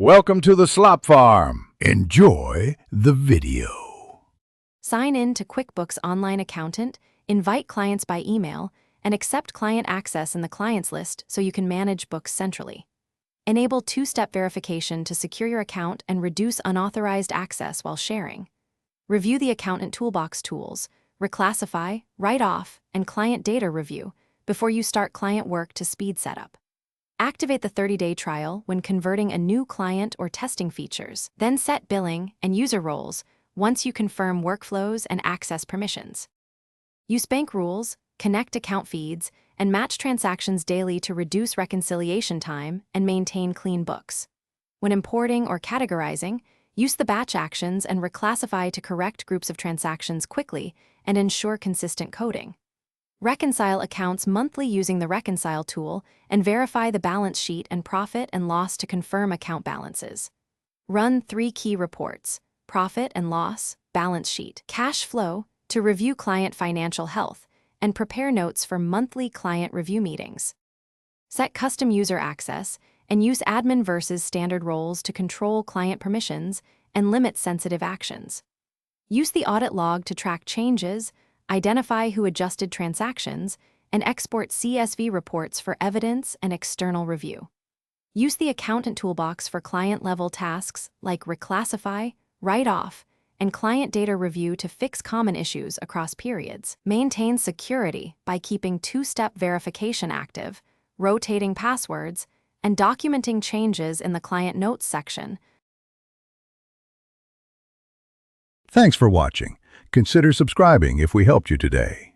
Welcome to the Slop Farm. Enjoy the video. Sign in to QuickBooks Online Accountant, invite clients by email, and accept client access in the clients list so you can manage books centrally. Enable two-step verification to secure your account and reduce unauthorized access while sharing. Review the Accountant Toolbox tools, reclassify, write off, and client data review before you start client work to speed setup. Activate the 30-day trial when converting a new client or testing features. Then set billing and user roles once you confirm workflows and access permissions. Use bank rules, connect account feeds, and match transactions daily to reduce reconciliation time and maintain clean books. When importing or categorizing, use the batch actions and reclassify to correct groups of transactions quickly and ensure consistent coding. Reconcile accounts monthly using the Reconcile tool and verify the balance sheet and profit and loss to confirm account balances. Run 3 key reports: profit and loss, balance sheet, cash flow, to review client financial health, and prepare notes for monthly client review meetings. Set custom user access and use admin versus standard roles to control client permissions and limit sensitive actions. Use the audit log to track changes, identify who adjusted transactions, and export CSV reports for evidence and external review. Use the Accountant Toolbox for client-level tasks like reclassify, write off, and client data review to fix common issues across periods. Maintain security by keeping two-step verification active, rotating passwords, and documenting changes in the Client Notes section. Thanks for watching. Consider subscribing if we helped you today.